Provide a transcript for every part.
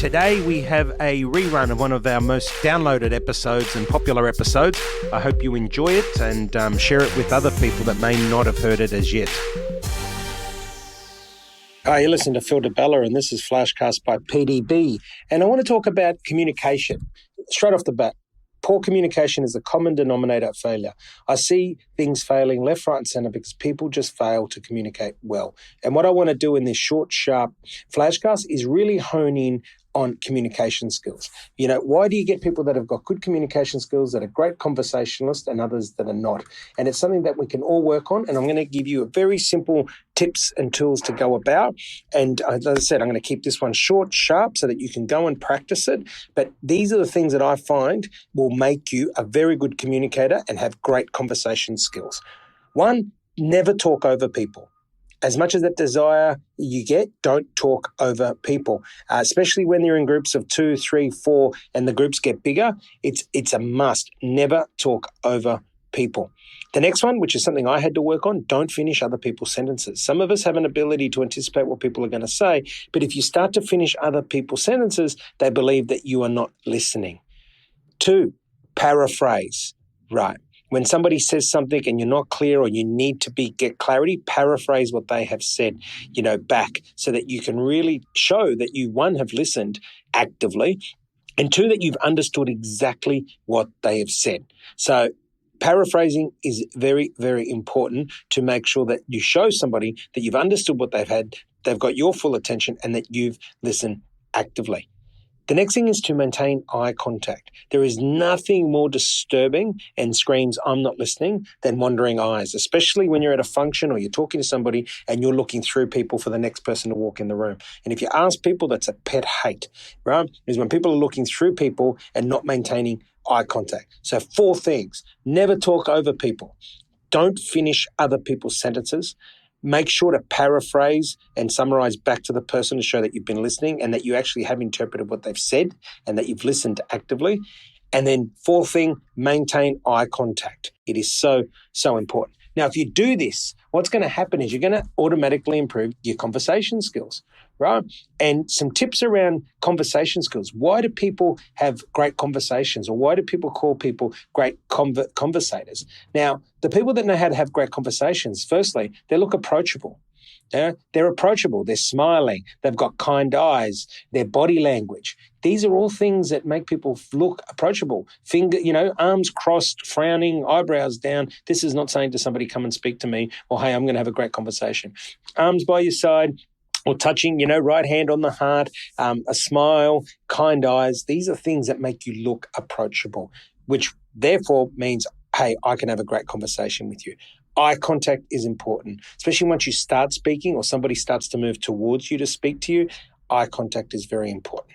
Today we have a rerun of one of our most downloaded episodes and popular episodes. I hope you enjoy it and share it with other people that may not have heard it as yet. Hi, you're listening to Phil DeBella, and this is FlashCast by PDB. And I want to talk about communication. Straight off the bat, poor communication is the common denominator of failure. I see things failing left, right, and center because people just fail to communicate well. And what I want to do in this short, sharp FlashCast is really hone in on communication skills. You know, why do you get people that have got good communication skills, that are great conversationalists, and others that are not? And it's something that we can all work on. And I'm going to give you a very simple tips and tools to go about. And as I said, I'm going to keep this one short, sharp, so that you can go and practice it. But these are the things that I find will make you a very good communicator and have great conversation skills. One, never talk over people. As much as that desire you get, don't talk over people, especially when you're in groups of 2, 3, 4, and the groups get bigger. It's a must. Never talk over people. The next one, which is something I had to work on, don't finish other people's sentences. Some of us have an ability to anticipate what people are going to say, but if you start to finish other people's sentences, they believe that you are not listening. 2, paraphrase. Right. When somebody says something and you're not clear or you need to get clarity, paraphrase what they have said, back so that you can really show that you, one, have listened actively, and two, that you've understood exactly what they have said. So paraphrasing is very, very important to make sure that you show somebody that you've understood what they've got your full attention, and that you've listened actively. The next thing is to maintain eye contact. There is nothing more disturbing and screams, "I'm not listening," than wandering eyes, especially when you're at a function or you're talking to somebody and you're looking through people for the next person to walk in the room. And if you ask people, that's a pet hate, right? Is when people are looking through people and not maintaining eye contact. So 4 things. Never talk over people. Don't finish other people's sentences. Make sure to paraphrase and summarize back to the person to show that you've been listening and that you actually have interpreted what they've said and that you've listened actively. And then 4th thing, maintain eye contact. It is so, so important. Now, if you do this, what's going to happen is you're going to automatically improve your conversation skills, right? And some tips around conversation skills. Why do people have great conversations, or why do people call people great conversators? Now, the people that know how to have great conversations, firstly, they look approachable. Yeah? They're approachable. They're smiling. They've got kind eyes. Their body language. These are all things that make people look approachable. Arms crossed, frowning, eyebrows down. This is not saying to somebody, "Come and speak to me," or, "Hey, I'm going to have a great conversation." Arms by your side, or touching, right hand on the heart, a smile, kind eyes. These are things that make you look approachable, which therefore means, hey, I can have a great conversation with you. Eye contact is important, especially once you start speaking or somebody starts to move towards you to speak to you. Eye contact is very important.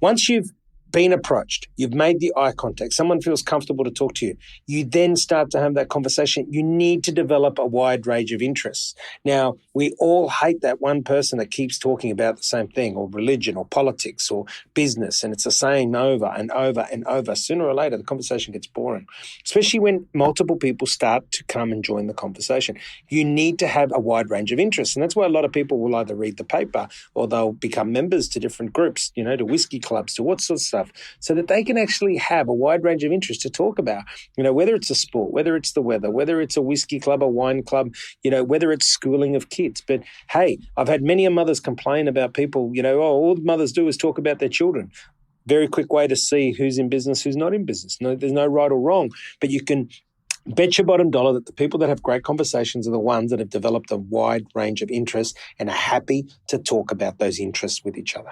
Once you've been approached, you've made the eye contact, someone feels comfortable to talk to you, you then start to have that conversation. You need to develop a wide range of interests. Now, we all hate that one person that keeps talking about the same thing, or religion or politics or business, and it's the same over and over and over. Sooner or later, the conversation gets boring, especially when multiple people start to come and join the conversation. You need to have a wide range of interests, and that's why a lot of people will either read the paper or they'll become members to different groups, to whiskey clubs, to what sort of stuff, so that they can actually have a wide range of interests to talk about, whether it's a sport, whether it's the weather, whether it's a whiskey club, a wine club, whether it's schooling of kids. But hey, I've had many mothers complain about people, all the mothers do is talk about their children. Very quick way to see who's in business, who's not in business. No, there's no right or wrong, but you can bet your bottom dollar that the people that have great conversations are the ones that have developed a wide range of interests and are happy to talk about those interests with each other.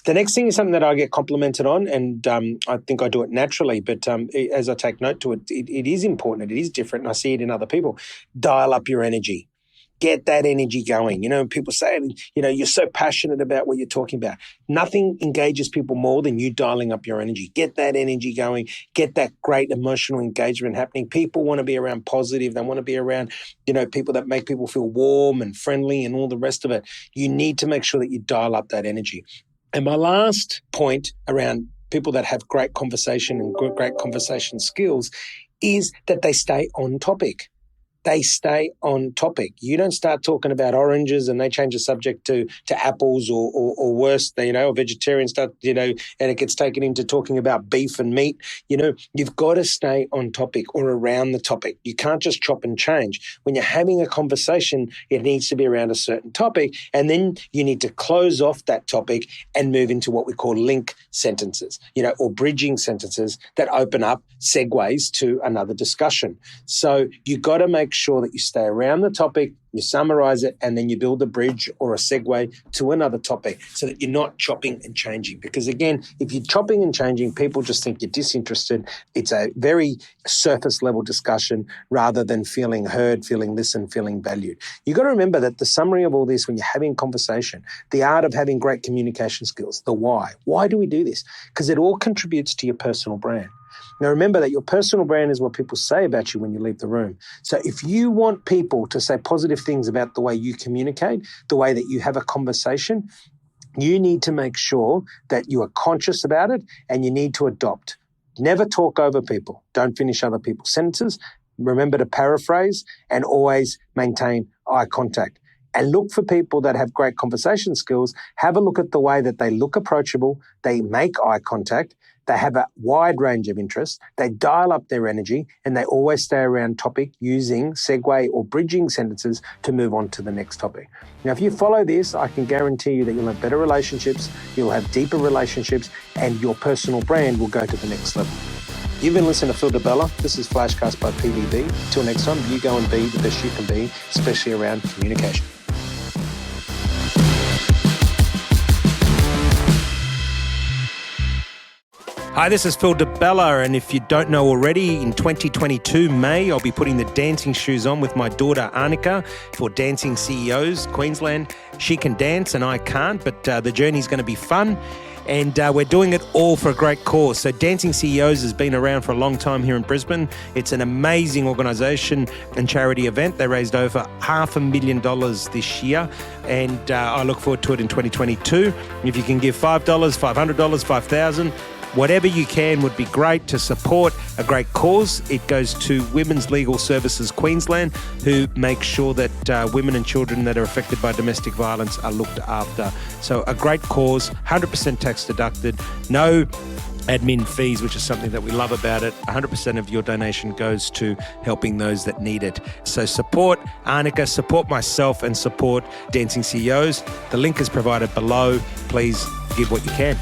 The next thing is something that I get complimented on, and I think I do it naturally, but as I take note to it, it is important, it is different, and I see it in other people. Dial up your energy. Get that energy going. People say, you're so passionate about what you're talking about. Nothing engages people more than you dialing up your energy. Get that energy going. Get that great emotional engagement happening. People want to be around positive. They want to be around, people that make people feel warm and friendly and all the rest of it. You need to make sure that you dial up that energy. And my last point around people that have great conversation and great conversation skills is that they stay on topic. they stay on topic. You don't start talking about oranges and they change the subject to apples or worse, vegetarians start, and it gets taken into talking about beef and meat. You've got to stay on topic or around the topic. You can't just chop and change. When you're having a conversation, it needs to be around a certain topic, and then you need to close off that topic and move into what we call link sentences, or bridging sentences that open up segues to another discussion. So you got to make sure that you stay around the topic, you summarize it, and then you build a bridge or a segue to another topic so that you're not chopping and changing. Because again, if you're chopping and changing, people just think you're disinterested. It's a very surface level discussion rather than feeling heard, feeling listened, feeling valued. You've got to remember that the summary of all this, when you're having conversation, the art of having great communication skills, the why. Why do we do this? Because it all contributes to your personal brand. Now, remember that your personal brand is what people say about you when you leave the room. So if you want people to say positive things about the way you communicate, the way that you have a conversation, you need to make sure that you are conscious about it and you need to adopt. Never talk over people. Don't finish other people's sentences. Remember to paraphrase and always maintain eye contact. And look for people that have great conversation skills. Have a look at the way that they look approachable, they make eye contact, they have a wide range of interests, they dial up their energy, and they always stay around topic using segue or bridging sentences to move on to the next topic. Now, if you follow this, I can guarantee you that you'll have better relationships, you'll have deeper relationships, and your personal brand will go to the next level. You've been listening to Phil DiBella. This is FlashCast by PDB. Till next time, you go and be the best you can be, especially around communication. Hi, this is Phil DiBella, and if you don't know already, in 2022 May, I'll be putting the dancing shoes on with my daughter Annika for Dancing CEOs Queensland. She can dance and I can't, but the journey's going to be fun. And we're doing it all for a great cause. So Dancing CEOs has been around for a long time here in Brisbane. It's an amazing organisation and charity event. They raised over $500,000 this year, and I look forward to it in 2022. If you can give $5, $500, $5,000, whatever you can would be great to support a great cause. It goes to Women's Legal Services Queensland, who make sure that women and children that are affected by domestic violence are looked after. So a great cause, 100% tax deducted, no admin fees, which is something that we love about it. 100% of your donation goes to helping those that need it. So support Annika, support myself, and support Dancing CEOs. The link is provided below. Please give what you can.